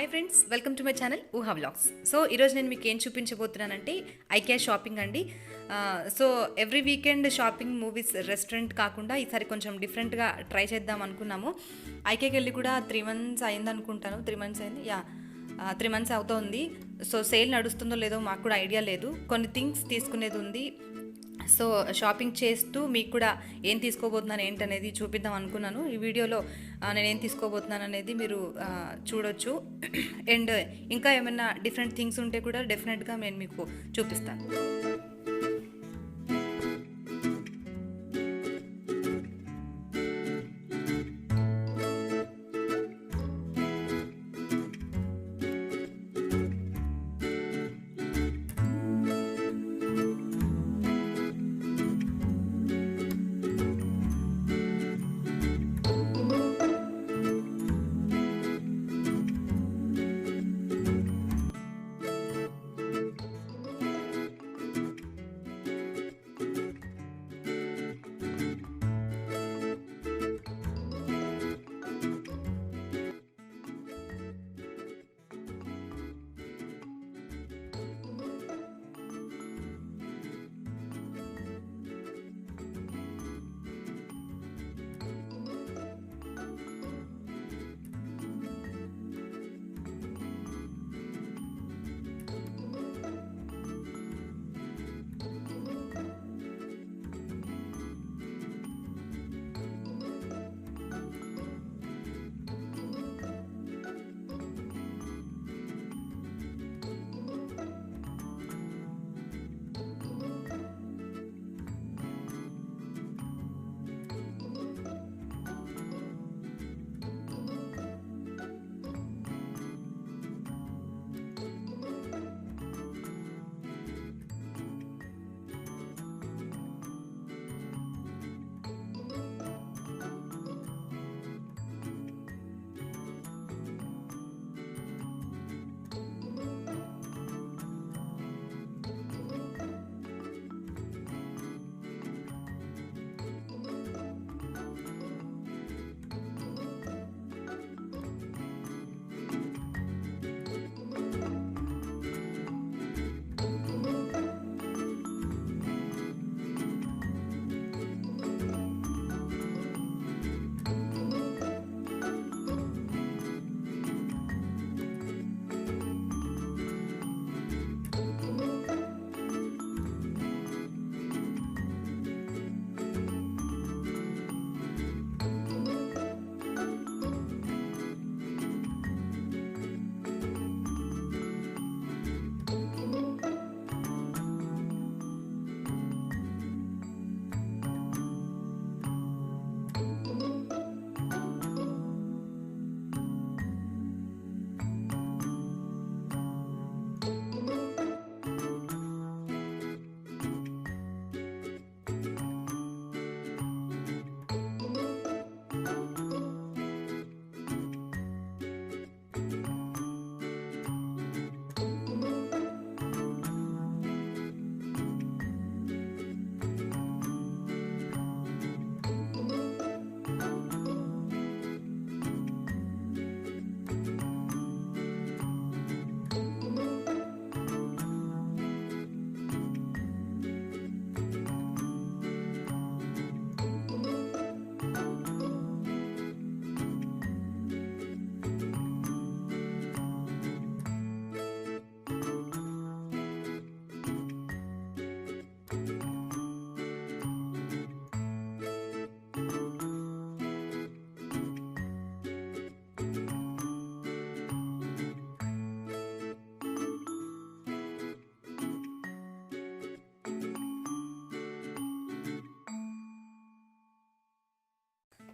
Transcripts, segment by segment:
Hi friends, welcome to my channel ఊహా vlogs. So ఈరోజు నేను మీకు ఏం చూపించబోతున్నానంటే ఐకియా షాపింగ్ అండి. So every weekend shopping, movies, restaurant కాకుండా ఈసారి కొంచెం డిఫరెంట్గా ట్రై చేద్దాం అనుకున్నాము. ఐకియాకి వెళ్ళి కూడా 3 months అయింది అనుకుంటాను. 3 months అయింది, 3 months అవుతోంది. సో సేల్ నడుస్తుందో లేదో మాకు కూడా ఐడియా లేదు. కొన్ని థింగ్స్ తీసుకునేది ఉంది. సో షాపింగ్ చేస్తూ మీకు కూడా ఏం తీసుకోబోతున్నాను ఏంటనేది చూపిద్దాం అనుకున్నాను. ఈ వీడియోలో నేనేం తీసుకోబోతున్నాను అనేది మీరు చూడొచ్చు. అండ్ ఇంకా ఏమైనా డిఫరెంట్ థింగ్స్ ఉంటే కూడా డెఫినెట్గా నేను మీకు చూపిస్తాను.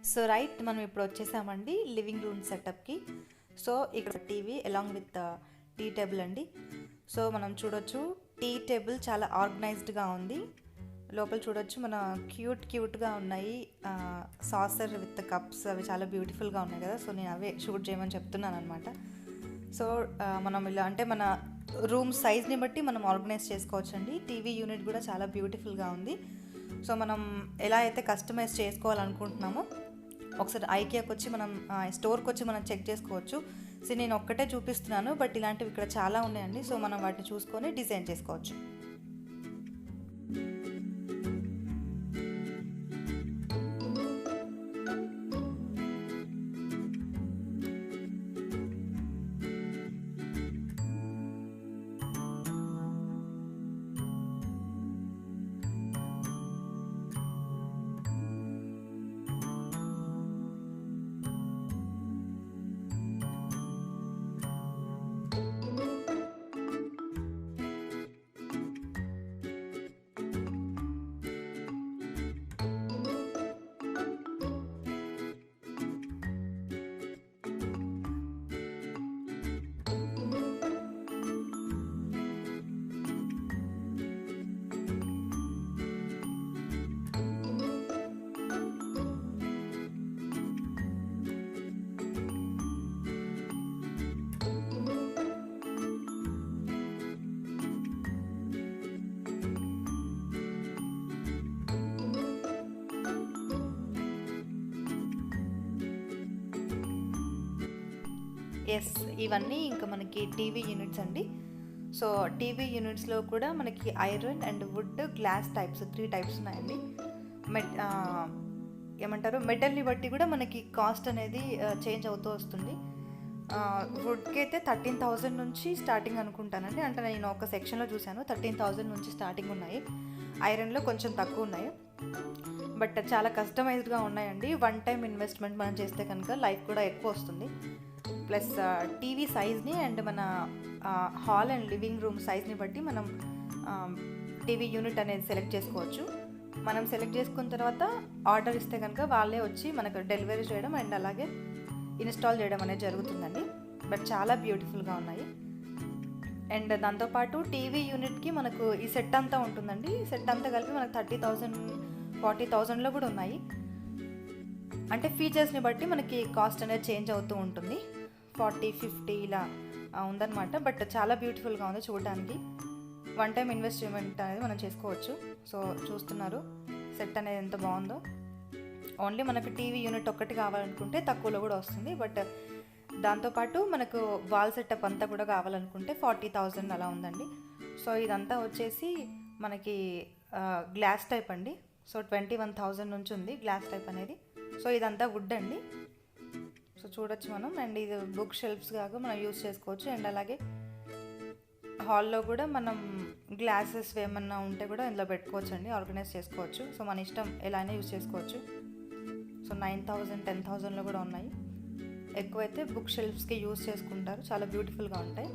సో రైట్, మనం ఇప్పుడు వచ్చేసామండి లివింగ్ రూమ్ సెటప్కి. సో ఇక్కడ TV along with tea table అండి. సో మనం చూడొచ్చు, టీ టేబుల్ చాలా ఆర్గనైజ్డ్గా ఉంది. లోపల చూడొచ్చు, మన క్యూట్గా ఉన్నాయి. సాసర్ విత్ కప్స్ అవి చాలా బ్యూటిఫుల్గా ఉన్నాయి కదా. సో నేను అవే షూట్ చేయమని చెప్తున్నాను అనమాట. సో మనం ఇలా అంటే మన రూమ్ సైజ్ని బట్టి మనం ఆర్గనైజ్ చేసుకోవచ్చు అండి. టీవీ యూనిట్ కూడా చాలా బ్యూటిఫుల్గా ఉంది. సో మనం ఎలా అయితే కస్టమైజ్ చేసుకోవాలనుకుంటున్నామో ఒకసారి ఐకియాకి వచ్చి మనం స్టోర్కి వచ్చి మనం చెక్ చేసుకోవచ్చు. సో నేను ఒక్కటే చూపిస్తున్నాను, బట్ ఇలాంటివి ఇక్కడ చాలా ఉన్నాయండి. సో మనం వాటిని చూసుకొని డిజైన్ చేసుకోవచ్చు. ఎస్, ఇవన్నీ ఇంకా మనకి టీవీ యూనిట్స్ అండి. సో టీవీ యూనిట్స్లో కూడా మనకి iron and wood, glass types 3 types ఉన్నాయండి. ఏమంటారు, మెటల్ని బట్టి కూడా మనకి కాస్ట్ అనేది చేంజ్ అవుతూ వస్తుంది. వుడ్కి అయితే 13,000 నుంచి స్టార్టింగ్ అనుకుంటానండి. అంటే నేను ఒక సెక్షన్లో చూశాను, 13,000 నుంచి స్టార్టింగ్ ఉన్నాయి. ఐరన్లో కొంచెం తక్కువ ఉన్నాయి, బట్ చాలా కస్టమైజ్డ్గా ఉన్నాయండి. వన్ టైం ఇన్వెస్ట్మెంట్ మనం చేస్తే కనుక లైఫ్ కూడా ఎక్కువ వస్తుంది. ప్లస్ టీవీ సైజ్ని అండ్ మన హాల్ అండ్ లివింగ్ రూమ్ సైజ్ని బట్టి మనం టీవీ యూనిట్ అనేది సెలెక్ట్ చేసుకోవచ్చు. మనం సెలెక్ట్ చేసుకున్న తర్వాత ఆర్డర్ ఇస్తే కనుక వాళ్ళే వచ్చి మనకు డెలివరీ చేయడం అండ్ అలాగే ఇన్స్టాల్ చేయడం అనేది జరుగుతుందండి. బట్ చాలా బ్యూటిఫుల్గా ఉన్నాయి. అండ్ దాంతోపాటు టీవీ యూనిట్కి మనకు ఈ సెట్ అంతా ఉంటుందండి. ఈ సెట్ అంతా కలిపి మనకు 30,000, 40,000లో కూడా ఉన్నాయి. అంటే ఫీచర్స్ని బట్టి మనకి కాస్ట్ అనేది చేంజ్ అవుతూ ఉంటుంది. 40, 50 ఇలా ఉందన్నమాట. బట్ చాలా బ్యూటిఫుల్గా ఉంది చూడడానికి. వన్ టైం ఇన్వెస్ట్మెంట్ అనేది మనం చేసుకోవచ్చు. సో చూస్తున్నారు సెట్ అనేది ఎంత బాగుందో. ఓన్లీ మనకు టీవీ యూనిట్ ఒక్కటి కావాలనుకుంటే తక్కువలో కూడా వస్తుంది. బట్ దాంతోపాటు మనకు వాల్ సెటప్ అంతా కూడా కావాలనుకుంటే 40,000 అలా ఉందండి. సో ఇదంతా వచ్చేసి మనకి గ్లాస్ టైప్ అండి. సో 21,000 నుంచి ఉంది గ్లాస్ టైప్ అనేది. సో ఇదంతా వుడ్ అండి. సో చూడొచ్చు మనం. అండ్ ఇది బుక్ షెల్ఫ్స్ కాగా మనం యూజ్ చేసుకోవచ్చు. అండ్ అలాగే హాల్లో కూడా మనం గ్లాసెస్ ఏమన్నా ఉంటే కూడా ఇందులో పెట్టుకోవచ్చు అండి, ఆర్గనైజ్ చేసుకోవచ్చు. సో మన ఇష్టం ఎలా అయినా యూజ్ చేసుకోవచ్చు. సో 9,000, 10,000లో కూడా ఉన్నాయి. ఎక్కువైతే బుక్ షెల్ఫ్స్కి యూజ్ చేసుకుంటారు, చాలా బ్యూటిఫుల్గా ఉంటాయి.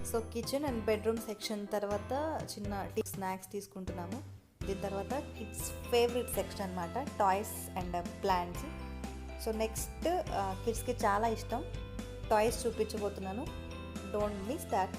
So kitchen and bedroom section తర్వాత చిన్న స్నాక్స్ తీసుకుంటున్నాము. దీని తర్వాత కిడ్స్ ఫేవరెట్ సెక్షన్ అనమాట, toys and plants. So next కిడ్స్కి చాలా ఇష్టం టాయ్స్ చూపించబోతున్నాను. Don't miss that.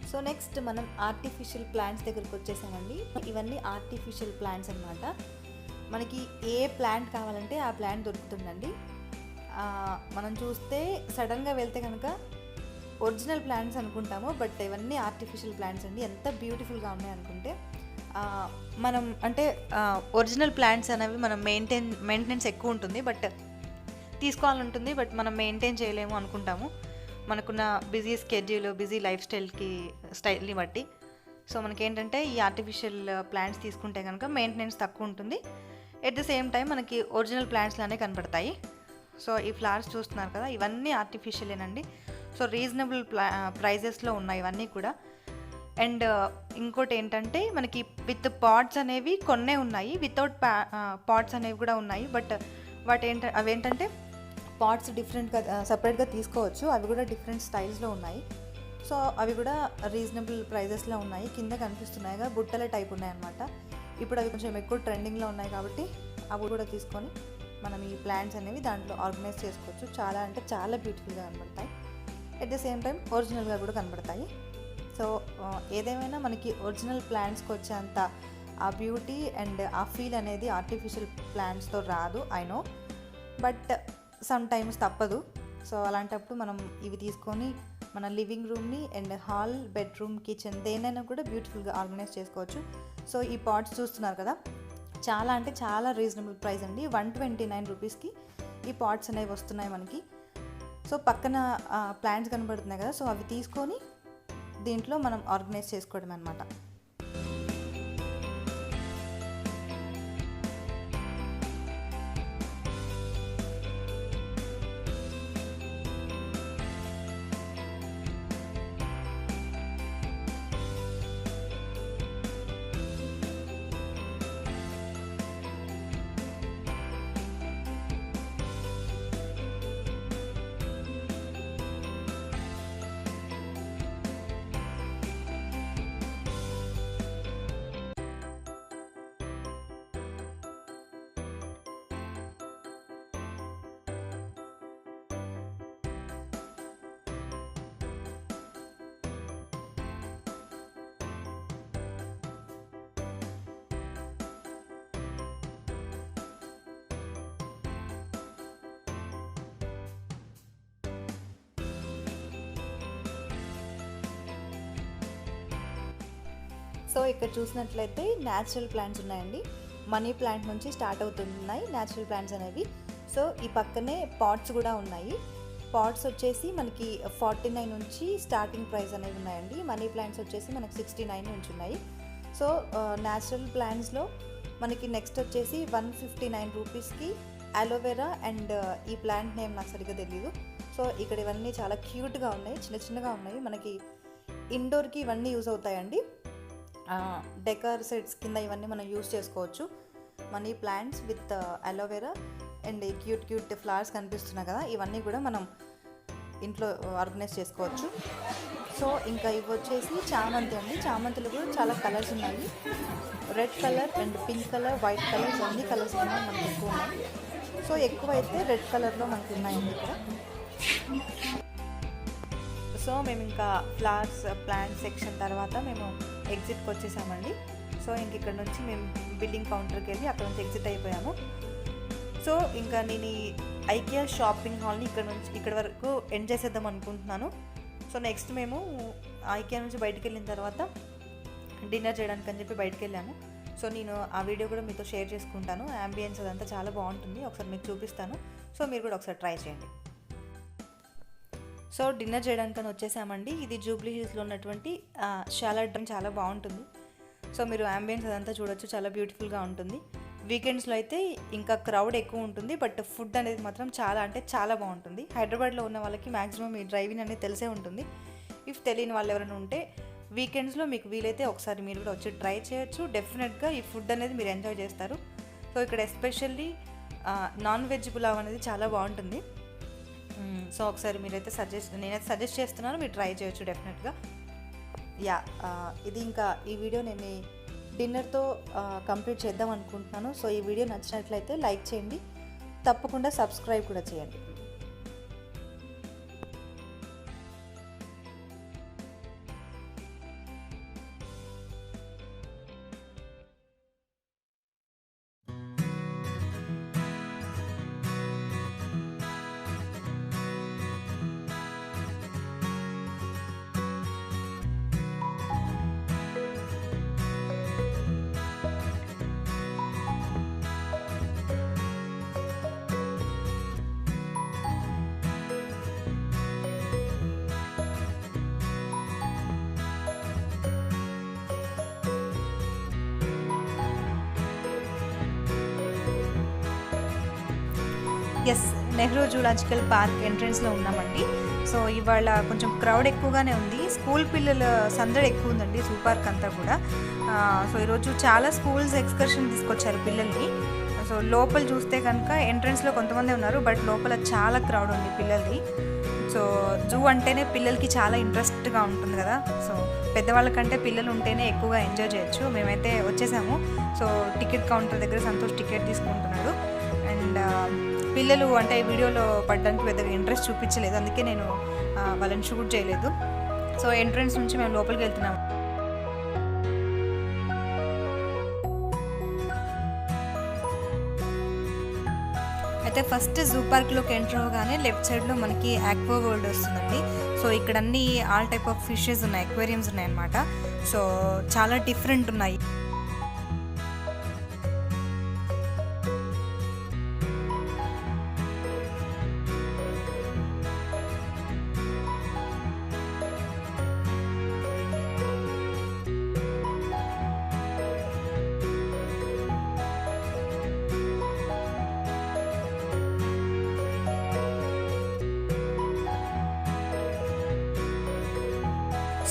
So next మనం ఆర్టిఫిషియల్ ప్లాంట్స్ దగ్గరికి వచ్చేసామండి. ఇవన్నీ ఆర్టిఫిషియల్ ప్లాంట్స్ అనమాట. మనకి ఏ ప్లాంట్ కావాలంటే ఆ ప్లాంట్ దొరుకుతుందండి. మనం చూస్తే సడన్గా వెళ్తే కనుక ఒరిజినల్ ప్లాంట్స్ అనుకుంటాము, బట్ ఇవన్నీ ఆర్టిఫిషియల్ ప్లాంట్స్ అండి. ఎంత బ్యూటిఫుల్గా ఉన్నాయి అనుకుంటే. మనం అంటే ఒరిజినల్ ప్లాంట్స్ అనేవి మనం మెయింటెనెన్స్ ఎక్కువ ఉంటుంది, బట్ తీసుకోవాలంటుంది, బట్ మనం మెయింటైన్ చేయలేము అనుకుంటాము మనకున్న బిజీ స్కెడ్యూల్, బిజీ లైఫ్ స్టైల్ని బట్టి. సో మనకేంటంటే ఈ ఆర్టిఫిషియల్ ప్లాంట్స్ తీసుకుంటే కనుక మెయింటెనెన్స్ తక్కువ ఉంటుంది, ఎట్ ద సేమ్ టైం మనకి ఒరిజినల్ ప్లాంట్స్ లానే కనపడతాయి. సో ఈ ఫ్లవర్స్ చూస్తున్నారు కదా, ఇవన్నీ ఆర్టిఫిషియలేనండి. సో రీజనబుల్ ప్రైజెస్లో ఉన్నాయి ఇవన్నీ కూడా. అండ్ ఇంకోటి ఏంటంటే మనకి విత్ పాట్స్ అనేవి కొన్నే ఉన్నాయి, వితౌట్ పాట్స్ అనేవి కూడా ఉన్నాయి. బట్ అవేంటంటే పాట్స్ డిఫరెంట్గా సపరేట్గా తీసుకోవచ్చు, అవి కూడా డిఫరెంట్ స్టైల్స్లో ఉన్నాయి. సో అవి కూడా రీజనబుల్ ప్రైజెస్లో ఉన్నాయి. కింద కనిపిస్తున్నాయిగా బుట్టల టైప్ ఉన్నాయన్నమాట. ఇప్పుడు అవి కొంచెం ఎక్కువ ట్రెండింగ్లో ఉన్నాయి కాబట్టి అవి కూడా తీసుకొని మనం ఈ ప్లాంట్స్ అనేవి దాంట్లో ఆర్గనైజ్ చేసుకోవచ్చు. చాలా అంటే చాలా బ్యూటిఫుల్గా కనబడతాయి, ఎట్ ద సేమ్ టైం ఒరిజినల్గా కూడా కనబడతాయి. సో ఏదేమైనా మనకి ఒరిజినల్ ప్లాంట్స్కి వచ్చేంత ఆ బ్యూటీ అండ్ ఆ ఫీల్ అనేది ఆర్టిఫిషియల్ ప్లాంట్స్తో రాదు, I know, but sometimes తప్పదు. సో అలాంటప్పుడు మనం ఇవి తీసుకొని మన లివింగ్ రూమ్ని అండ్ హాల్, బెడ్రూమ్, కిచెన్ దేనైనా కూడా బ్యూటిఫుల్గా ఆర్గనైజ్ చేసుకోవచ్చు. సో ఈ పాట్స్ చూస్తున్నారు కదా, చాలా అంటే చాలా రీజనబుల్ ప్రైస్ అండి. 129 రూపీస్కి ఈ పాట్స్ అనేవి వస్తున్నాయి మనకి. సో పక్కన ప్లాంట్స్ కనబడుతున్నాయి కదా, సో అవి తీసుకొని దీంట్లో మనం ఆర్గనైజ్ చేసుకోవడం అనమాట. సో ఇక్కడ చూసినట్లయితే న్యాచురల్ ప్లాంట్స్ ఉన్నాయండి. మనీ ప్లాంట్ నుంచి స్టార్ట్ అవుతున్నాయి న్యాచురల్ ప్లాంట్స్ అనేవి. సో ఈ పక్కనే పాట్స్ కూడా ఉన్నాయి. పాట్స్ వచ్చేసి మనకి 49 నుంచి స్టార్టింగ్ ప్రైస్ అనేవి ఉన్నాయండి. మనీ ప్లాంట్స్ వచ్చేసి మనకి 69 నుంచి ఉన్నాయి. సో న్యాచురల్ ప్లాంట్స్లో మనకి నెక్స్ట్ వచ్చేసి 159 రూపీస్కి అలోవెరా అండ్ ఈ ప్లాంట్ నేమ్ నాకు సరిగ్గా తెలియదు. సో ఇక్కడ ఇవన్నీ చాలా క్యూట్గా ఉన్నాయి, చిన్న చిన్నగా ఉన్నాయి. మనకి ఇండోర్కి ఇవన్నీ యూజ్ అవుతాయండి, డెకర్ సెట్స్ కింద ఇవన్నీ మనం యూజ్ చేసుకోవచ్చు. Money plants with aloe vera and cute flowers కనిపిస్తున్నాయి కదా, ఇవన్నీ కూడా మనం ఇంట్లో ఆర్గనైజ్ చేసుకోవచ్చు. సో ఇంకా ఇవి వచ్చేసి చామంతి అండి. చామంతిలో కూడా చాలా కలర్స్ ఉన్నాయి, red colour and pink colour, white colours, అన్ని కలర్స్ ఉన్నాయి మనకి ఎక్కువ ఉన్నాయి. సో ఎక్కువ అయితే రెడ్ కలర్లో మనకి ఉన్నాయండి ఇక్కడ. సో మేము ఇంకా ఫ్లవర్స్ ప్లాంట్ సెక్షన్ తర్వాత మేము ఎగ్జిట్కి వచ్చేసామండి. సో ఇంక ఇక్కడ నుంచి మేము బిల్లింగ్ కౌంటర్కి వెళ్ళి అక్కడ నుంచి ఎగ్జిట్ అయిపోయాము. సో ఇంకా నేను ఈ ఐకియా షాపింగ్ హాల్ని ఇక్కడ వరకు ఎండ్ చేసేద్దాం అనుకుంటున్నాను. సో నెక్స్ట్ మేము ఐకియా నుంచి బయటికి వెళ్ళిన తర్వాత డిన్నర్ చేయడానికి అని చెప్పి బయటికి వెళ్ళాము. సో నేను ఆ వీడియో కూడా మీతో షేర్ చేసుకుంటాను. యాంబియన్స్ అదంతా చాలా బాగుంటుంది, ఒకసారి మీకు చూపిస్తాను. సో మీరు కూడా ఒకసారి ట్రై చేయండి. సో డిన్నర్ చేయడానికని వచ్చేసామండి. ఇది జూబ్లీ హిల్స్లో ఉన్నటువంటి షాలా డ్రైవ్, చాలా బాగుంటుంది. సో మీరు యాంబియన్స్ అదంతా చూడొచ్చు, చాలా బ్యూటిఫుల్గా ఉంటుంది. వీకెండ్స్లో అయితే ఇంకా క్రౌడ్ ఎక్కువ ఉంటుంది, బట్ ఫుడ్ అనేది మాత్రం చాలా అంటే చాలా బాగుంటుంది. హైదరాబాద్లో ఉన్న వాళ్ళకి మ్యాక్సిమం ఈ డ్రైవింగ్ అనేది తెలిసే ఉంటుంది. ఇఫ్ తెలియని వాళ్ళు ఎవరైనా ఉంటే వీకెండ్స్లో మీకు వీలైతే ఒకసారి మీరు కూడా వచ్చి ట్రై చేయొచ్చు. డెఫినెట్గా ఈ ఫుడ్ అనేది మీరు ఎంజాయ్ చేస్తారు. సో ఇక్కడ ఎస్పెషల్లీ నాన్ వెజ్ పులావ్ అనేది చాలా బాగుంటుంది. సో ఒకసారి నేనైతే సజెస్ట్ చేస్తున్నాను, మీరు ట్రై చేయొచ్చు డెఫినెట్గా. యా, ఇది ఇంకా ఈ వీడియో నేను డిన్నర్తో కంప్లీట్ చేద్దాం అనుకుంటున్నాను. సో ఈ వీడియో నచ్చినట్లయితే లైక్ చేయండి, తప్పకుండా సబ్స్క్రైబ్ కూడా చేయండి. ఎస్, నెహ్రూ జూలాజికల్ పార్క్ ఎంట్రన్స్లో ఉన్నామండి. సో ఇవాళ కొంచెం క్రౌడ్ ఎక్కువగానే ఉంది. స్కూల్ పిల్లల సందడి ఎక్కువ ఉందండి జూ పార్క్ అంతా కూడా. సో ఈరోజు చాలా స్కూల్స్ ఎక్స్కర్షన్ తీసుకొచ్చారు పిల్లల్ని. సో లోపల చూస్తే కనుక ఎంట్రన్స్లో కొంతమంది ఉన్నారు, బట్ లోపల చాలా క్రౌడ్ ఉంది పిల్లలది. సో జూ అంటేనే పిల్లలకి చాలా ఇంట్రెస్ట్గా ఉంటుంది కదా. సో పెద్దవాళ్ళకంటే పిల్లలు ఉంటేనే ఎక్కువగా ఎంజాయ్ చేయొచ్చు. మేమైతే వచ్చేసాము. సో టికెట్ కౌంటర్ దగ్గర సంతోష్ టికెట్ తీసుకుంటున్నాడు. అండ్ పిల్లలు అంటే వీడియోలో పడడానికి పెద్దగా ఇంట్రెస్ట్ చూపించలేదు, అందుకే నేను వాళ్ళని షూట్ చేయలేదు. సో ఎంట్రన్స్ నుంచి మేము లోపలికి వెళ్తున్నాము. అయితే ఫస్ట్ జూ పార్క్లోకి ఎంటర్ అవ్వగానే లెఫ్ట్ సైడ్లో మనకి ఆక్వా వరల్డ్ వస్తుందండి. సో ఇక్కడ అన్ని ఆల్ టైప్ ఆఫ్ ఫిషెస్ ఉన్నాయి, అక్వేరియంస్ ఉన్నాయి అన్నమాట. సో చాలా డిఫరెంట్ ఉన్నాయి.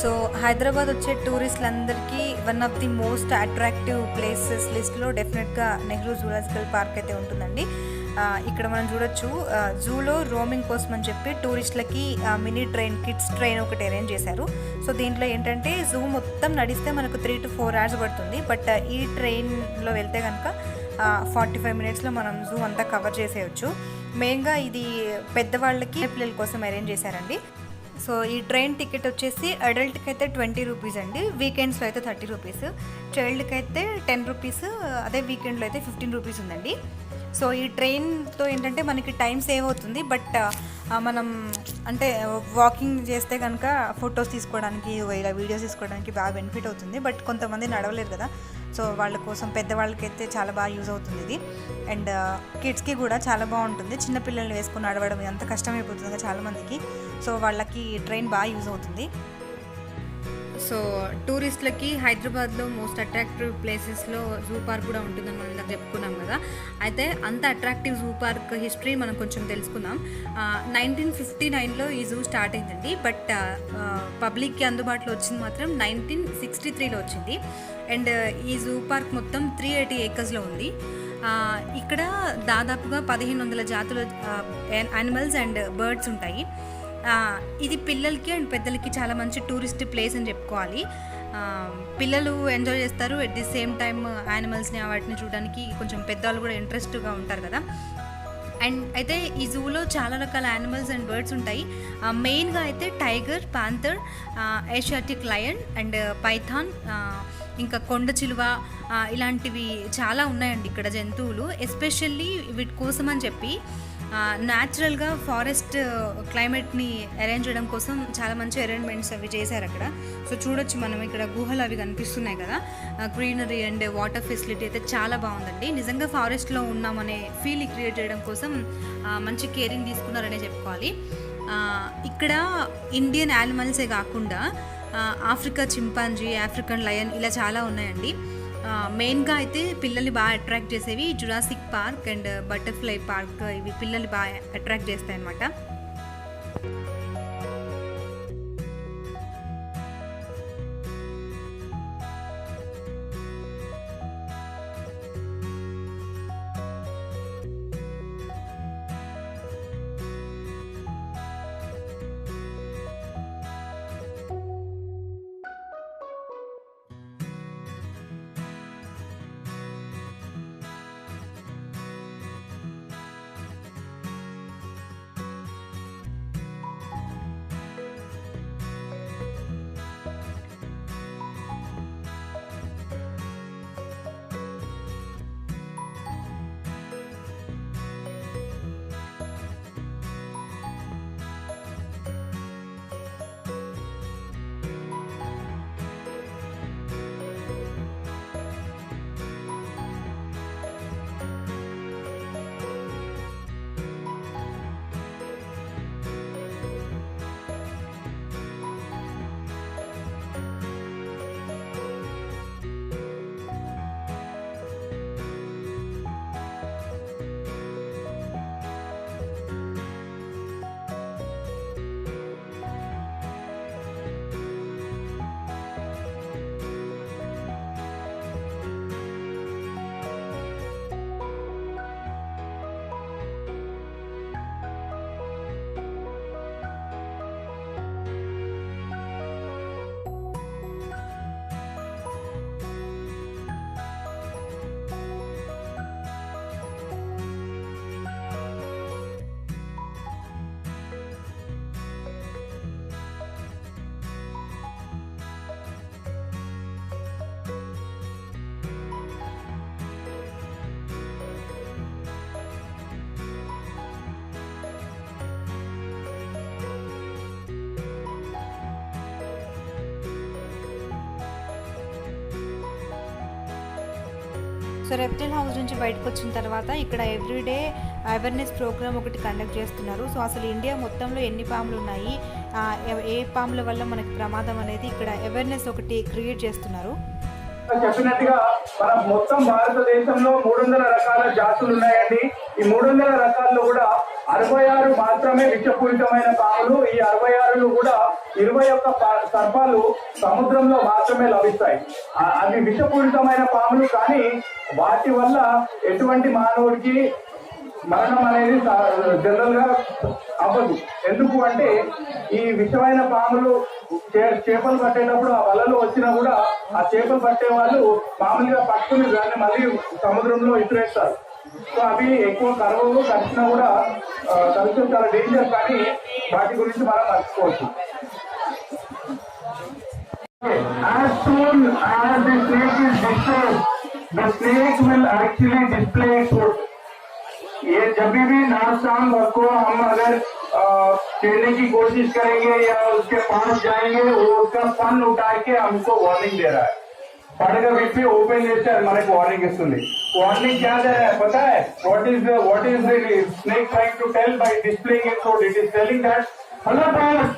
సో హైదరాబాద్ వచ్చే టూరిస్టులందరికీ one of the most attractive places లిస్ట్లో డెఫినెట్గా నెహ్రూ జూలాజికల్ పార్క్ అయితే ఉంటుందండి. ఇక్కడ మనం చూడొచ్చు, జూలో రోమింగ్ కోసం అని చెప్పి టూరిస్టులకి మినీ ట్రైన్, కిడ్స్ ట్రైన్ ఒకటి అరేంజ్ చేశారు. సో దీంట్లో ఏంటంటే జూ మొత్తం నడిస్తే మనకు 3 to 4 hours పడుతుంది. బట్ ఈ ట్రైన్లో వెళ్తే కనుక 45 minutesలో మనం జూ అంతా కవర్ చేసేయచ్చు. మెయిన్గా ఇది పెద్దవాళ్ళకి పిల్లల కోసం అరేంజ్ చేశారండి. సో ఈ ట్రైన్ టికెట్ వచ్చేసి అడల్ట్కి అయితే 20 రూపీస్ అండి, వీకెండ్స్లో అయితే 30 రూపీస్, చైల్డ్కి అయితే 10 రూపీస్, అదే వీకెండ్లో అయితే 15 రూపీస్ ఉందండి. సో ఈ ట్రైన్తో ఏంటంటే మనకి టైం సేవ్ అవుతుంది. బట్ మనం అంటే వాకింగ్ చేస్తే కనుక ఫొటోస్ తీసుకోవడానికి, ఇలా వీడియోస్ తీసుకోవడానికి బాగా బెనిఫిట్ అవుతుంది. బట్ కొంతమంది నడవలేరు కదా, సో వాళ్ళ కోసం పెద్దవాళ్ళకైతే చాలా బాగా యూజ్ అవుతుంది ఇది. అండ్ కిడ్స్కి కూడా చాలా బాగుంటుంది. చిన్నపిల్లల్ని వేసుకుని నడవడం ఎంత కష్టమైపోతుంది కదా చాలామందికి. సో వాళ్ళకి ట్రైన్ బాగా యూజ్ అవుతుంది. సో టూరిస్టులకి హైదరాబాద్లో మోస్ట్ అట్రాక్టివ్ ప్లేసెస్లో జూ పార్క్ కూడా ఉంటుందని మనం ఇందాక చెప్పుకున్నాం కదా. అయితే అంత అట్రాక్టివ్ జూ పార్క్ హిస్టరీ మనం కొంచెం తెలుసుకుందాం. 1959లో ఈ జూ స్టార్ట్ అయిందండి. బట్ పబ్లిక్కి అందుబాటులో వచ్చింది మాత్రం 1963లో వచ్చింది. అండ్ ఈ జూ పార్క్ మొత్తం 380 acresలో ఉంది. ఇక్కడ దాదాపుగా 1500 జాతుల యానిమల్స్ అండ్ బర్డ్స్ ఉంటాయి. ఇది పిల్లలకి అండ్ పెద్దలకి చాలా మంచి టూరిస్ట్ ప్లేస్ అని చెప్పుకోవాలి. పిల్లలు ఎంజాయ్ చేస్తారు, ఎట్ ది సేమ్ టైమ్ యానిమల్స్ని వాటిని చూడడానికి కొంచెం పెద్దవాళ్ళు కూడా ఇంట్రెస్ట్గా ఉంటారు కదా. అండ్ అయితే ఈ జూలో చాలా రకాల యానిమల్స్ అండ్ బర్డ్స్ ఉంటాయి. మెయిన్గా అయితే tiger, panther, Asiatic lion and Python, ఇంకా కొండ చిలువ, ఇలాంటివి చాలా ఉన్నాయండి ఇక్కడ జంతువులు. ఎస్పెషల్లీ వీటి కోసం అని చెప్పి న్యాచురల్గా ఫారెస్ట్ క్లైమేట్ని అరేంజ్ చేయడం కోసం చాలా మంచి అరేంజ్మెంట్స్ అవి చేశారు అక్కడ. సో చూడొచ్చు మనం ఇక్కడ గుహలు అవి కనిపిస్తున్నాయి కదా, గ్రీనరీ అండ్ వాటర్ ఫెసిలిటీ అయితే చాలా బాగుందండి. నిజంగా ఫారెస్ట్లో ఉన్నామనే ఫీల్ క్రియేట్ చేయడం కోసం మంచి కేరింగ్ తీసుకున్నారనే చెప్పుకోవాలి. ఇక్కడ ఇండియన్ యానిమల్సే కాకుండా ఆఫ్రికా చింపాంజీ, ఆఫ్రికన్ లయన్ ఇలా చాలా ఉన్నాయండి. మెయిన్గా అయితే పిల్లల్ని బాగా అట్రాక్ట్ చేసేవి Jurassic park and butterfly park, ఇవి పిల్లల్ని బాగా అట్రాక్ట్ చేస్తాయి అన్నమాట. సో రెప్టైల్ హౌస్ నుంచి బయటకు వచ్చిన తర్వాత ఇక్కడ ఎవ్రీడే అవేర్నెస్ ప్రోగ్రామ్ ఒకటి కండక్ట్ చేస్తున్నారు. సో అసలు ఇండియా మొత్తంలో ఎన్ని పాములు ఉన్నాయి, ఏ పాముల వల్ల మనకి ప్రమాదం అనేది ఇక్కడ అవేర్నెస్ ఒకటి క్రియేట్ చేస్తున్నారు. చెప్పినట్టుగా మన మొత్తం భారతదేశంలో 300 రకాల జాతులు ఉన్నాయండి. ఈ 300 రకాల్లో కూడా 66 మాత్రమే విషపూరితమైన పాములు. ఈ 66 కూడా 21 సర్పాలు సముద్రంలో మాత్రమే లభిస్తాయి. అవి విషపూరితమైన పాములు, కానీ వాటి వల్ల ఎటువంటి మానవుడికి మరణం అనేది జనరల్ గా అవ్వదు. ఎందుకు అంటే ఈ విషమైన పాములు చేపలు పట్టేటప్పుడు ఆ వలలో వచ్చినా కూడా ఆ చేపలు పట్టే వాళ్ళు మామూలుగా పట్టుకుని దాన్ని మళ్ళీ సముద్రంలో విసిరేస్తారు. సో అవి ఎక్కువ కరవవు, కలిసినా కూడా కలిసి చాలా డేంజర్, కానీ వాటి గురించి మనం మర్చిపోవచ్చు. As soon as the snake is disturbed, the snake will actually display its foot. ये जब भी नाशाम को हम अगर छेड़ने की कोशिश करेंगे या उसके पास जाएंगे, वो उसका फन उठा के हमको वार्निंग दे रहा है. पड़ेगा विपी ओपन जैसे हमारे वार्निंग इస్తుంది. वार्निंग क्या दे रहा है पता है? What is the snake trying to tell by displaying its foot? It is telling that, hello boss,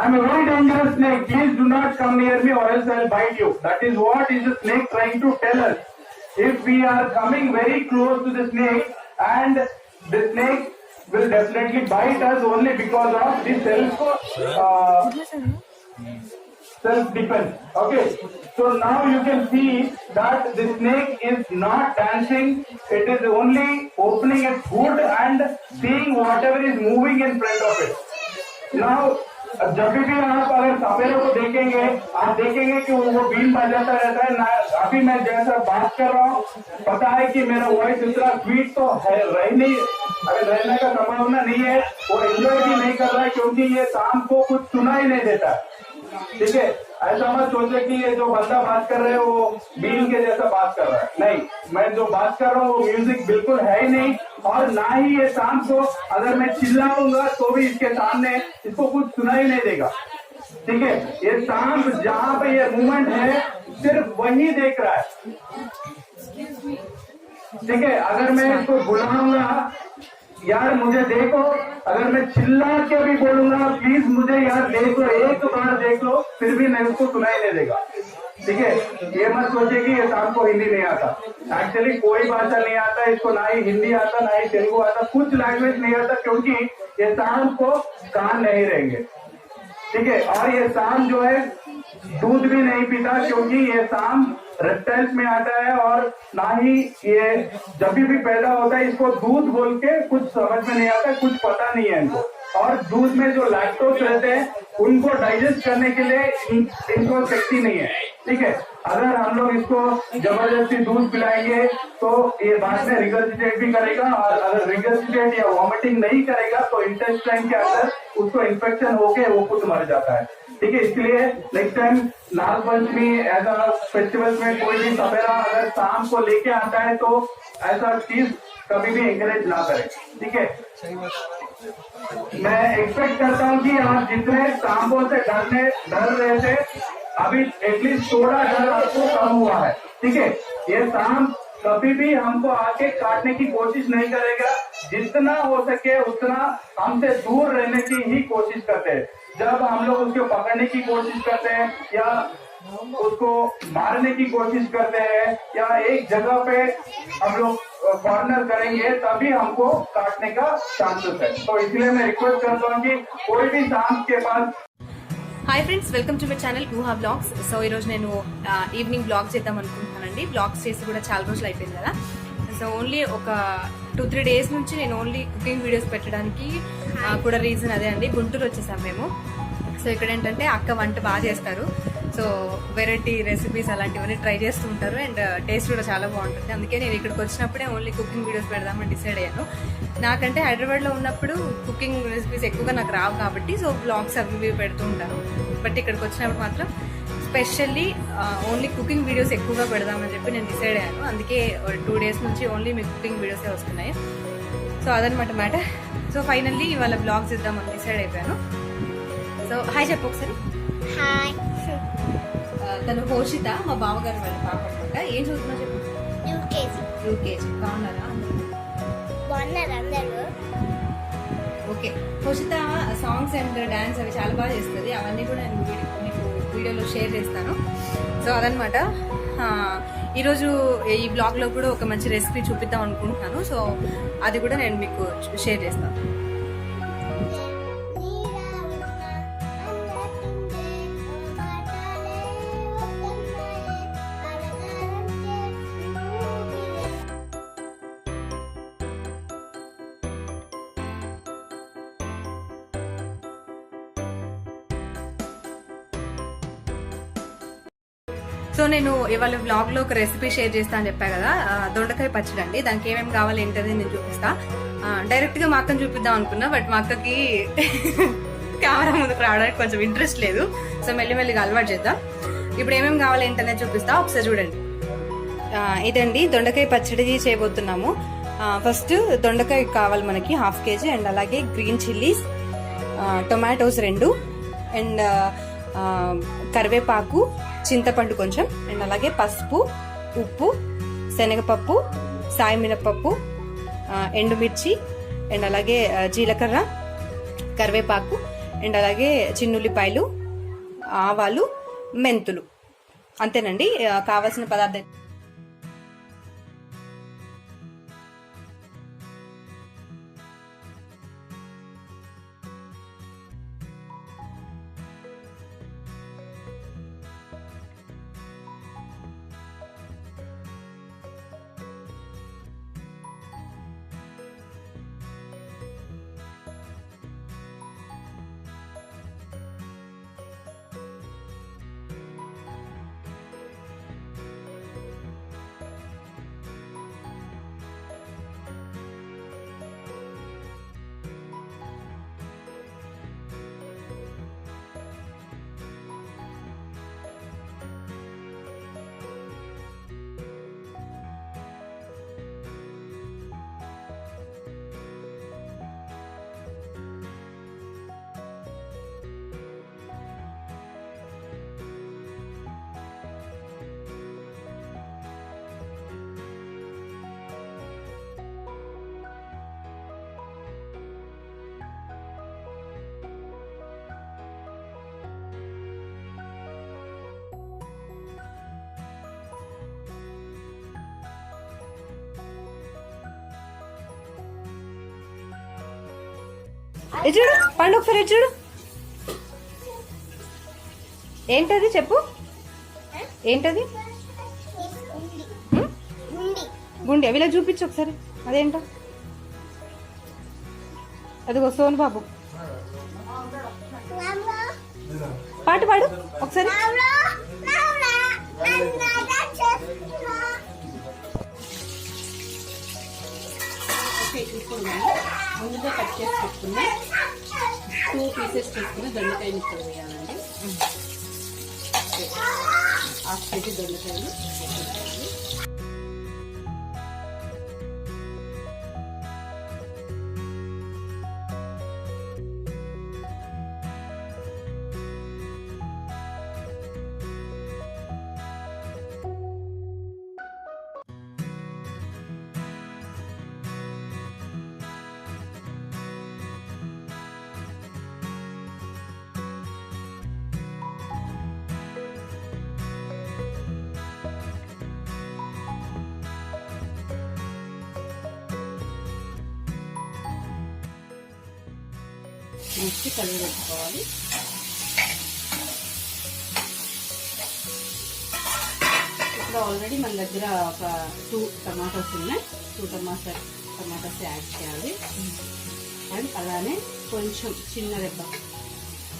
I am a very dangerous snake. Please do not come near me or else I will bite you. That is what is the snake trying to tell us. If we are coming very close to the snake, and the snake will definitely bite us only because of the self defense. Okay, so now you can see that the snake is not dancing, it is only opening its hood and seeing whatever is moving in front of it. Now जब भी आप अगर सपेरे को देखेंगे, आप देखेंगे कि वो बीन बजाता रहता है ना. अभी मैं जैसा बात कर रहा हूँ, पता है कि मेरा वॉइस इतना स्वीट तो है रहने का संभावना नहीं है. वो एंजॉय भी नहीं कर रहा है क्योंकि ये शाम को कुछ सुना ही नहीं देता. ठीक है, ऐसा मत सोचे कि ये जो बंदा बात कर रहे हैं वो बीन के जैसा बात कर रहा है. नहीं, मैं जो बात कर रहा हूँ वो म्यूजिक बिल्कुल है ही नहीं, और ना ही ये शाम को अगर मैं चिल्लाऊंगा तो भी इसके सामने इसको कुछ सुना ही नहीं देगा. ठीक है, ये शाम जहाँ पे ये मूवमेंट है सिर्फ वही देख रहा है. ठीक है, अगर मैं इसको बुलाऊंगा, यार मुझे देखो, अगर मैं चिल्ला के भी बोलूंगा प्लीज मुझे यार देखो, एक बार देख लो, फिर भी नहीं, उसको सुनाई नहीं देगा. ठीक है, ये मत सोचे कि ये शाम को हिंदी नहीं आता. एक्चुअली कोई भाषा नहीं आता इसको, ना ही हिंदी आता ना ही तेलुगु आता, कुछ लैंग्वेज नहीं आता, क्योंकि ये शाम को कान नहीं रहेंगे. ठीक है, और ये शाम जो है दूध भी नहीं पीता, क्योंकि ये शाम रेप्टाइल्स में आता है, और ना ही ये जब भी पैदा होता है इसको दूध बोल के कुछ समझ में नहीं आता, कुछ पता नहीं है इनको. और दूध में जो लैक्टोज रहते हैं उनको डाइजेस्ट करने के लिए इनको शक्ति नहीं है. ठीक है, अगर हम लोग इसको जबरदस्ती दूध पिलाएंगे तो ये बाद में रिगर्जिटेट भी करेगा, और अगर रिगर्जिटेट या वॉमिटिंग नहीं करेगा तो इंटेस्टाइन के अंदर उसको इन्फेक्शन होके वो खुद मर जाता है. ठीक है, इसलिए नेक्स्ट टाइम नाग पंचमी ऐसा फेस्टिवल में कोई भी सपेरा अगर शाम को लेके आता है तो ऐसा चीज कभी भी एंकरेज ना करें. ठीक है, मैं एक्सपेक्ट करता हूँ कि आप जितने सांपों से डर रहे थे, अभी एटलीस्ट थोड़ा डर आपको कम हुआ है. ठीक है, ये सांप कभी भी हमको आके काटने की कोशिश नहीं करेगा. जितना हो सके उतना हमसे दूर रहने की ही कोशिश करते हैं. जब हम लोग उसको पकड़ने की कोशिश करते हैं या उसको मारने की कोशिश करते हैं या एक जगह पे हम लोग कॉर्नर करेंगे, तभी हमको काटने का चांसेस है. तो इसलिए मैं रिक्वेस्ट करता हूँ कि कोई भी सांप के पास. Hi friends, welcome to my channel Uha vlogs. So ఈరోజు నేను ఈవినింగ్ బ్లాగ్ చేద్దాం అనుకుంటున్నానండి. బ్లాగ్స్ చేసి కూడా చాలా రోజులు అయిపోయింది కదా. సో ఓన్లీ ఒక 2-3 డేస్ నుంచి నేను ఓన్లీ కుకింగ్ వీడియోస్ పెట్టడానికి కూడా రీజన్ అదే అండి. గుంటూరు వచ్చేసాం మేము. సో ఇక్కడ ఏంటంటే అక్క వంట బాగా చేస్తారు. సో వెరైటీ రెసిపీస్ అలాంటివన్నీ ట్రై చేస్తూ ఉంటారు, అండ్ టేస్ట్ కూడా చాలా బాగుంటుంది. అందుకే నేను ఇక్కడికి వచ్చినప్పుడే ఓన్లీ కుకింగ్ వీడియోస్ పెడదామని డిసైడ్ అయ్యాను. నాకంటే హైదరాబాద్లో ఉన్నప్పుడు కుకింగ్ రెసిపీస్ ఎక్కువగా నాకు రావు కాబట్టి సో బ్లాగ్స్ అవి పెడుతూ ఉంటాను. బట్ ఇక్కడికి వచ్చినప్పుడు మాత్రం స్పెషల్లీ ఓన్లీ కుకింగ్ వీడియోస్ ఎక్కువగా పెడదామని చెప్పి నేను డిసైడ్ అయ్యాను. అందుకే 2 డేస్ నుంచి ఓన్లీ మీ కుకింగ్ వీడియోసే వస్తున్నాయి. సో అదనమాట మ్యాటర్. సో ఫైనల్లీ ఇవాళ బ్లాగ్స్ ఇద్దామని డిసైడ్ అయిపోయాను. సో హాయ్ చెప్పు ఒకసారి. హాయ్. తను హోషిత, మా బావగారు వాళ్ళ పాప అనమాట. ఏం చదువుతున్నా చెప్పు. యూకేజీ. యూకేజీ. బాగున్నారా? బాగున్నారు అందరూ. ఓకే. హోషిత సాంగ్స్ అండ్ డాన్స్ అవి చాలా బాగా చేస్తుంది. అవన్నీ కూడా నేను మీకు వీడియోలో షేర్ చేస్తాను. సో అదనమాట. ఈరోజు ఈ బ్లాగ్లో కూడా ఒక మంచి రెసిపీ చూపిద్దాం అనుకుంటున్నాను. సో అది కూడా నేను మీకు షేర్ చేస్తాను. సో నేను ఇవాళ వ్లాగ్ లో ఒక రెసిపీ షేర్ చేస్తా అని చెప్పా కదా, దొండకాయ పచ్చడి అండి. దానికి ఏమేమి కావాలి ఏంటనేది నేను చూపిస్తా. డైరెక్ట్ గా మా అక్కని చూపిద్దాం అనుకున్నా, బట్ మా అక్కకి కెమెరా ముందుకు రావడానికి కొంచెం ఇంట్రెస్ట్ లేదు. సో మెల్లిమెల్లిగా అలవాటు చేద్దాం. ఇప్పుడు ఏమేమి కావాలి ఏంటనేది చూపిస్తా, ఒకసారి చూడండి. ఇదండి దొండకాయ పచ్చడి చేయబోతున్నాము. ఫస్ట్ దొండకాయ కావాలి మనకి 1/2 kg, అండ్ అలాగే గ్రీన్ చిల్లీస్, టొమాటోస్ 2, అండ్ కరివేపాకు, చింతపండు కొంచెం, అండ్ అలాగే పసుపు, ఉప్పు, శనగపప్పు, సాయి మినపప్పు, ఎండుమిర్చి, అండ్ అలాగే జీలకర్ర, కరివేపాకు, అండ్ అలాగే చిన్నుల్లిపాయలు, ఆవాలు, మెంతులు. అంతేనండి కావాల్సిన పదార్థం. చూడు పండు, ఒకసారి చూడు. ఏంటది చెప్పు, ఏంటది? గుండె. అవిలా చూపించు ఒకసారి, అదేంటో. అదిగో సోన్ బాబు పాట పాడు ఒకసారి. ఇప్పుడు ముందుగా కట్ చేసి పెట్టుకున్న 2 pieces తీసుకుని దొండకాయ ముక్కలు వేయాలండి. 1/2 kg దొండకాయలు. మిక్సీ కలిగి పెట్టుకోవాలి. ఇప్పుడు ఆల్రెడీ మన దగ్గర ఒక 2 టమాటోస్ ఉన్నాయి. 2 టమాటోస్ యాడ్ చేయాలి. అండ్ అలానే కొంచెం చిన్న రెబ్బ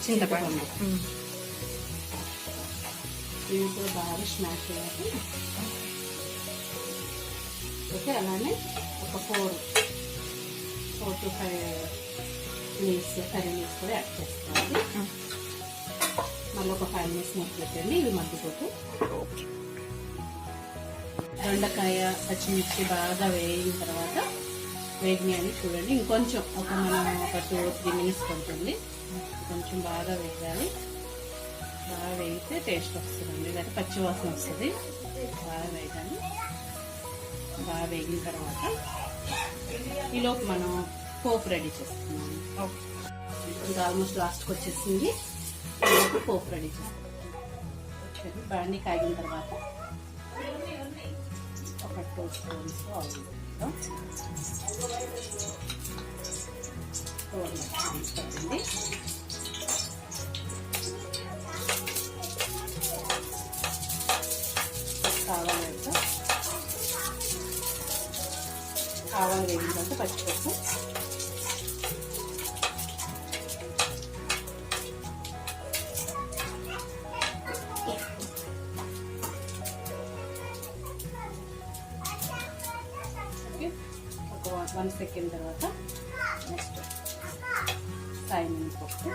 చింతపండు. ఇవి కూడా బాగా స్మాష్ చేయాలి. ఓకే. అలానే ఒక 4 to 5 కర్రీ లీవ్స్ కూడా యాడ్ చేసుకోవాలి. మళ్ళీ ఒక 5 minutes మూత పెట్టండి. ఇవి మగ్గిపోతూ. దొండకాయ పచ్చిమిర్చి బాగా వేగిన తర్వాత వేగినాయని చూడండి. ఇంకొంచెం మనం ఒక 2-3 minutes పడుతుంది. కొంచెం బాగా వేగాలి. బాగా వేగితే టేస్ట్ వస్తుందండి, లేకపోతే పచ్చి వాసన వస్తుంది. బాగా వేగాలి. బాగా వేగిన తర్వాత ఈలోపు మనం పోపు రెడీ చేసుకున్నాము. ఓకే. ఇంకా ఆల్మోస్ట్ లాస్ట్కి వచ్చేసింది. పోపు రెడీ చేసుకుంటాం. బాండి కాగిన తర్వాత ఒక 2 స్పూన్స్ ఆయిల్ పట్టింది. ఆవాలు వేగిన తర్వాత పచ్చిపప్పు, ఒక 1 సెకండ్ తర్వాత నెక్స్ట్ సాయిమిన పప్పు,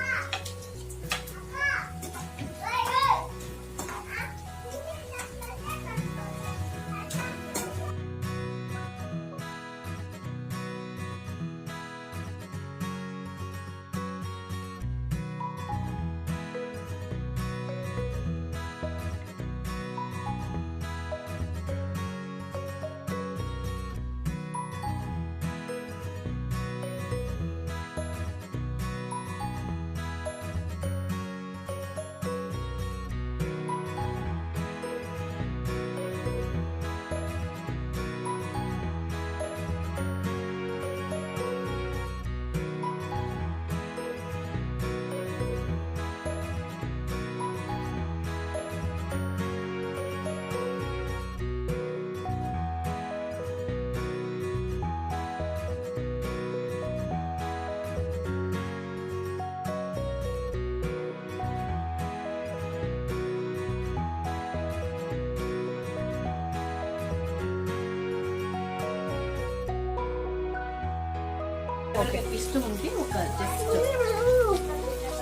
ఓకే. ఇష్టం ఉంటే ఒక జస్ట్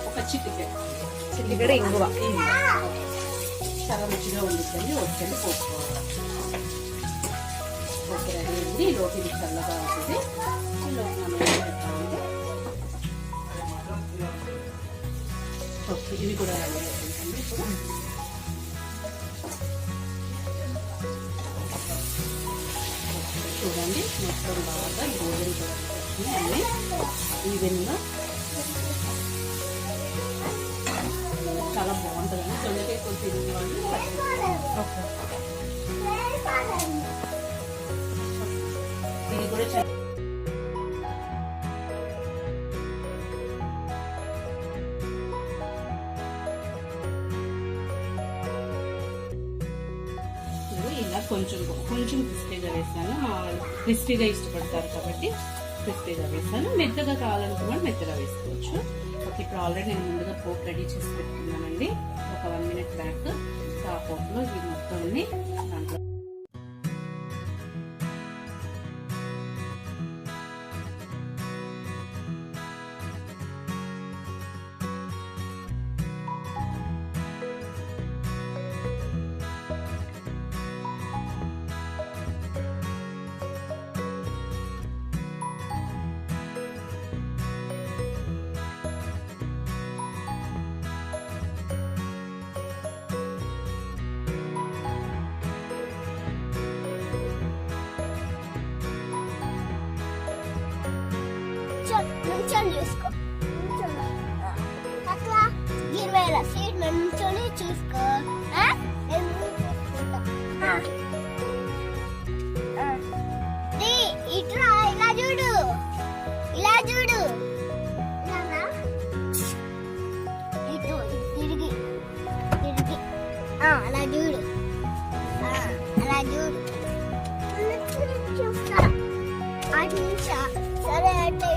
ఒక చిటికెడ ఇంగువ చాలా రుచిగా ఉంటుందండి. వచ్చేది పోసుకోవాలి. ఓకే, రెడీ అయింది. ఈలోపు ఇది చల్లగా ఉంటుంది. ఈలోపు మనం ఏం చేద్దామంటే ఓకే, ఇవి కూడా రెడీ అవుతుందండి. ఇప్పుడు చూడండి, మొత్తం బాగా గోధుమ అన్నీ ఈవెన్గా చాలా బాగుంటుందండి. దొండకాయ కూర తినే వాళ్ళు ఇది కూడా ఇలా కొంచెం క్రిస్పీగా వేస్తాను. క్రిస్పీగా ఇష్టపడతారు కాబట్టి క్రిస్పీగా వేస్తాను. మెత్తగా కావాలనుకున్నాను మెత్తగా వేసుకోవచ్చు. ఓకే, ఇప్పుడు ఆల్రెడీ నేను ముందుగా పోపు రెడీ చేసి పెట్టుకున్నానండి. ఒక 1 minute బ్యాక్ ఆ పోపులో ఈ మొత్తం దాంట్లో నుంచొని చూసుకో. అట్లా 20 సీట్ నుంచొని చూసుకో. ఇట్లా ఇలా చూడు, ఇలా చూడు, ఇటు తిరిగి తిరిగి అలా చూడు, అలా చూడు. చూస్తా అటు నుంచా. సరే అంటే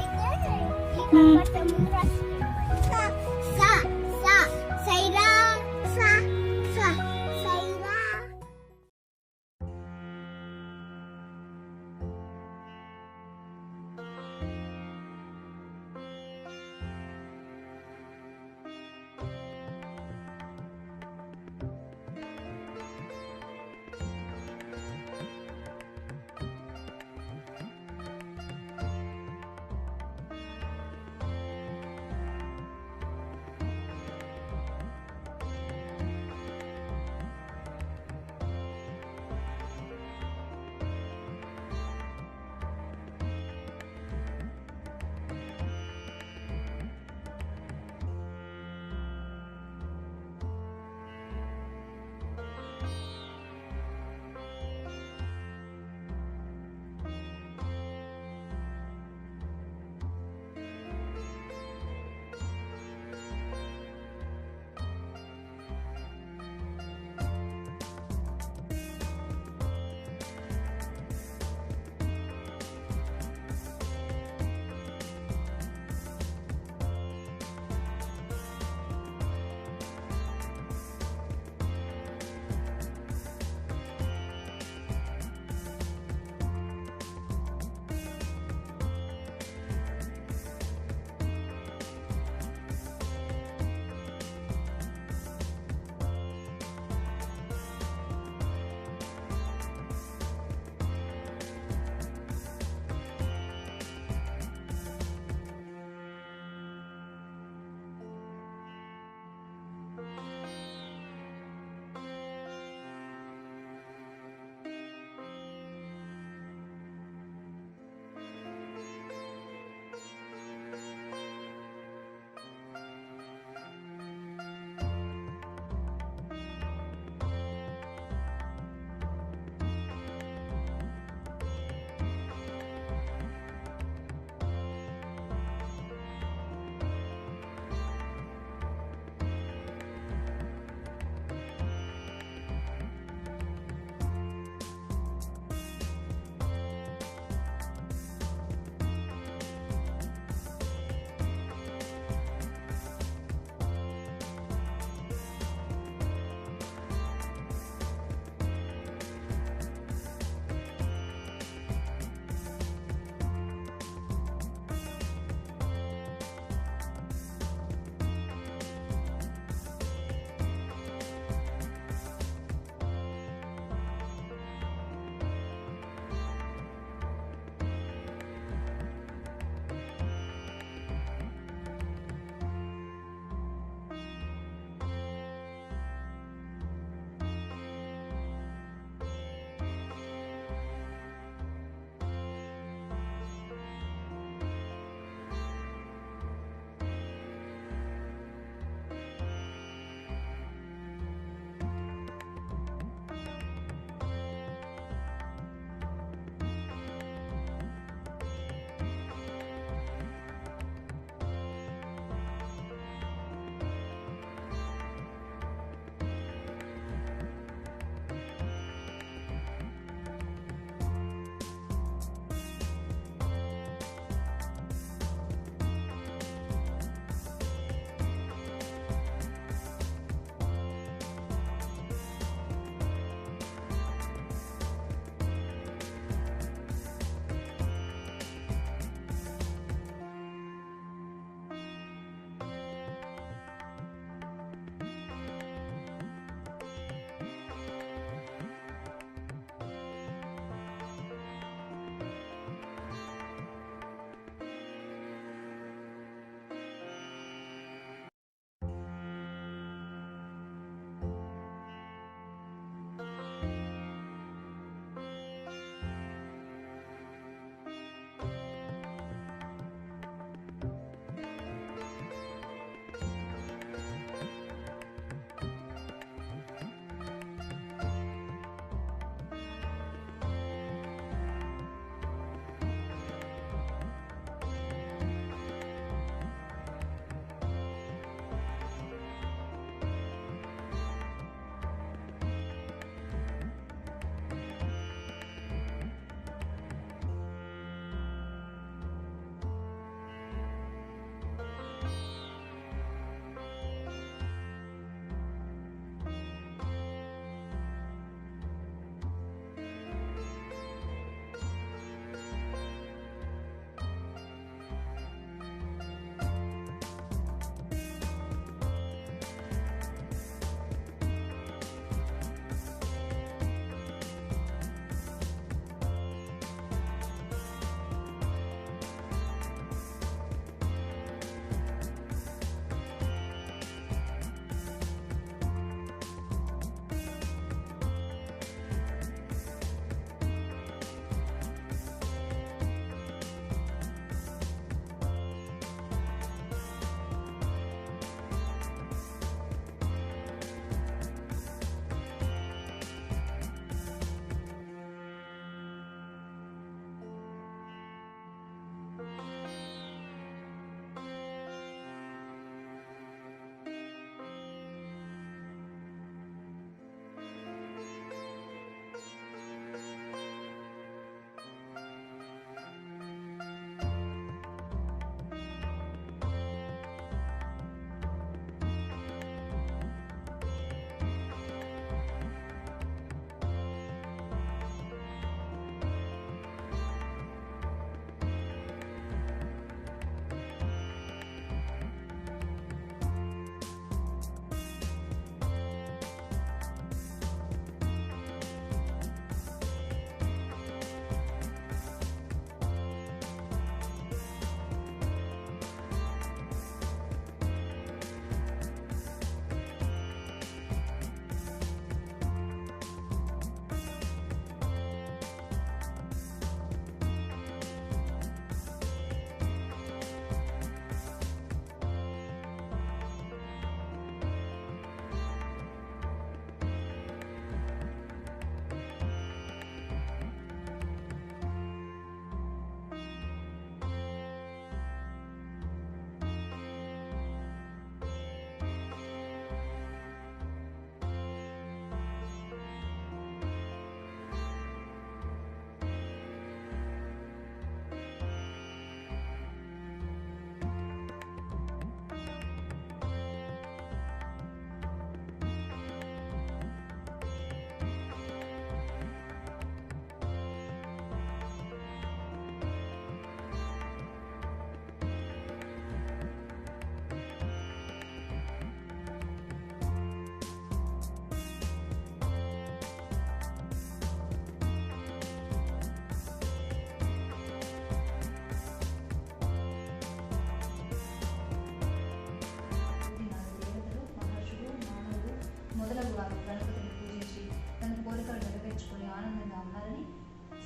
మొదలగు వారు గణపతిని పూజించి తన కోరికలు నెరవేర్చుకుని ఆనందంగా ఉన్నారని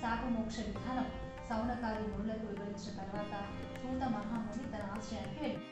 శాపమోక్ష విధానం సౌనకాది మునులకు వివరించిన తర్వాత సూత మహాముని తన ఆశ్రయానికి వెళ్ళారు.